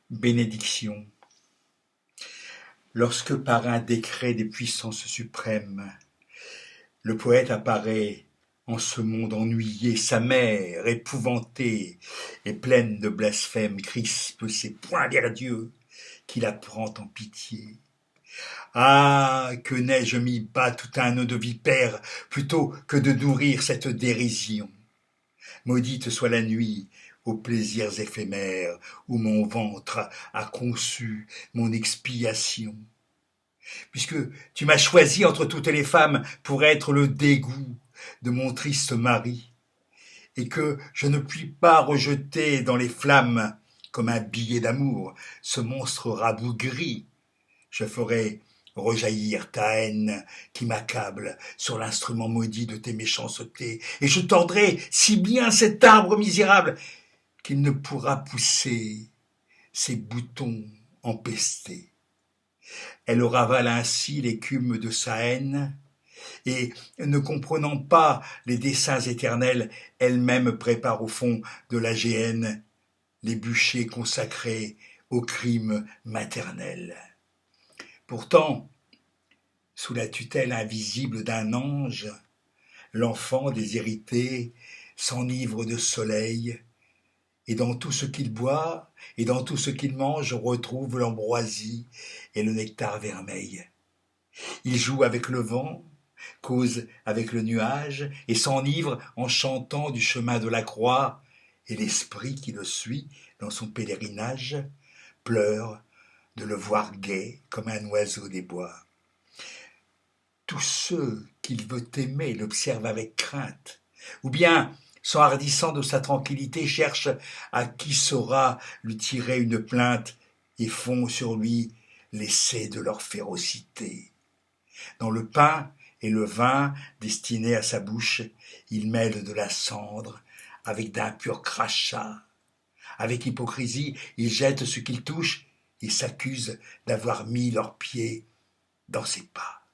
Bénédiction. Lorsque par un décret des puissances suprêmes, le poète apparaît en ce monde ennuyé, sa mère, épouvantée et pleine de blasphème, crispe ses poings vers Dieu, qui la prend en pitié. Ah, que n'ai-je mis bas tout un nœud de vipère, plutôt que de nourrir cette dérision. Maudite soit la nuit, aux plaisirs éphémères, où mon ventre a conçu mon expiation. Puisque tu m'as choisi entre toutes les femmes pour être le dégoût de mon triste mari, et que je ne puis pas rejeter dans les flammes, comme un billet d'amour, ce monstre rabougri, je ferai rejaillir ta haine qui m'accable sur l'instrument maudit de tes méchancetés, et je tordrai si bien cet arbre misérable qu'il ne pourra pousser ses boutons empestés. Elle ravale ainsi l'écume de sa haine, et, ne comprenant pas les desseins éternels, elle-même prépare au fond de la géhenne les bûchers consacrés au crime maternel. Pourtant, sous la tutelle invisible d'un ange, l'enfant déshérité s'enivre de soleil, et dans tout ce qu'il boit et dans tout ce qu'il mange retrouve l'ambroisie et le nectar vermeil. Il joue avec le vent, cause avec le nuage, et s'enivre en chantant du chemin de la croix, et l'esprit qui le suit dans son pèlerinage pleure de le voir gai comme un oiseau des bois. Tous ceux qu'il veut aimer l'observent avec crainte, ou bien, s'enhardissant de sa tranquillité, cherchent à qui saura lui tirer une plainte et font sur lui l'essai de leur férocité. Dans le pain et le vin destinés à sa bouche, ils mêlent de la cendre avec d'impurs crachats. Avec hypocrisie, ils jettent ce qu'ils touchent et s'accusent d'avoir mis leurs pieds dans ses pas.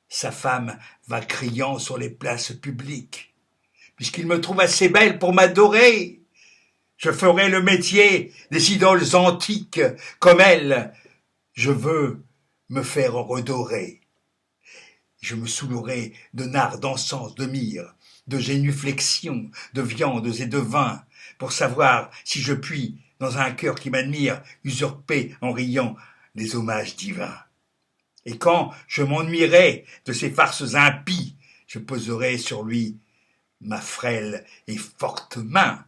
Sa femme va criant sur les places publiques. Puisqu'il me trouve assez belle pour m'adorer, je ferai le métier des idoles antiques comme elle. Je veux me faire redorer. Je me saoulerai de nard, d'encens, de myrrhe, de génuflexions, de viandes et de vin, pour savoir si je puis, dans un cœur qui m'admire, usurper en riant les hommages divins. Et quand je m'ennuierai de ces farces impies, je poserai sur lui ma frêle et forte main,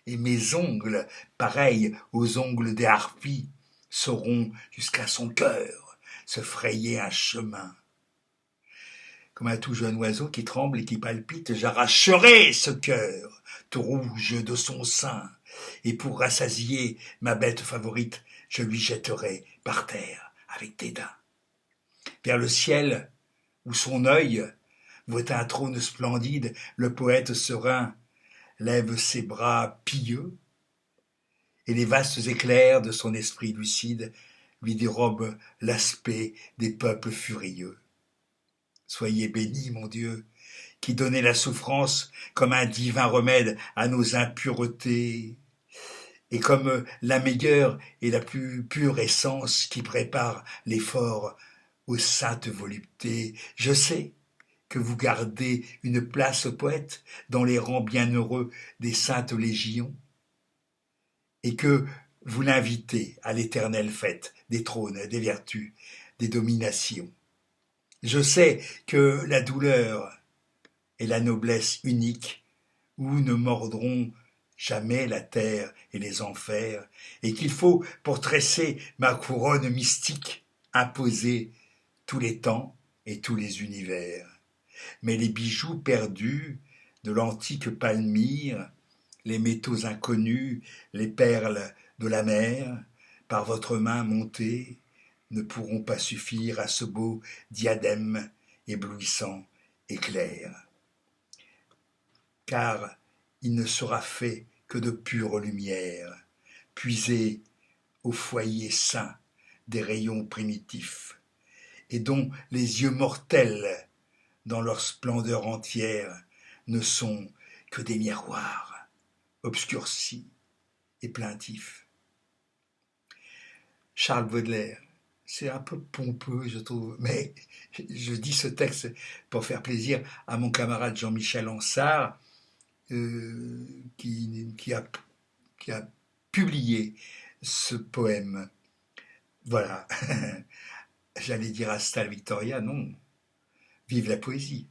et mes ongles, pareils aux ongles des harpies, sauront jusqu'à son cœur se frayer un chemin. Comme un tout jeune oiseau qui tremble et qui palpite, j'arracherai ce cœur tout rouge de son sein, et pour rassasier ma bête favorite, je lui jetterai par terre avec dédain. Vers le ciel, où son œil voit un trône splendide, le poète serein lève ses bras pieux, et les vastes éclairs de son esprit lucide lui dérobent l'aspect des peuples furieux. Soyez béni, mon Dieu, qui donnez la souffrance comme un divin remède à nos impuretés, et comme la meilleure et la plus pure essence qui prépare l'effort aux saintes voluptés. Je sais que vous gardez une place, poète, dans les rangs bienheureux des saintes légions, et que vous l'invitez à l'éternelle fête des trônes, des vertus, des dominations. Je sais que la douleur et la noblesse unique, où ne mordront jamais la terre et les enfers, et qu'il faut, pour tresser ma couronne mystique, imposer tous les temps et tous les univers. Mais les bijoux perdus de l'antique Palmyre, les métaux inconnus, les perles de la mer, par votre main montée, ne pourront pas suffire à ce beau diadème éblouissant et clair. Car il ne sera fait que de pure lumière, puisée au foyer saint des rayons primitifs, et dont les yeux mortels, dans leur splendeur entière, ne sont que des miroirs obscurcis et plaintifs. Charles Baudelaire. C'est un peu pompeux, je trouve, mais je dis ce texte pour faire plaisir à mon camarade Jean-Michel Ansart, euh, qui qui a publié ce poème. Voilà. J'allais dire Hasta la Victoria, non. Vive la poésie.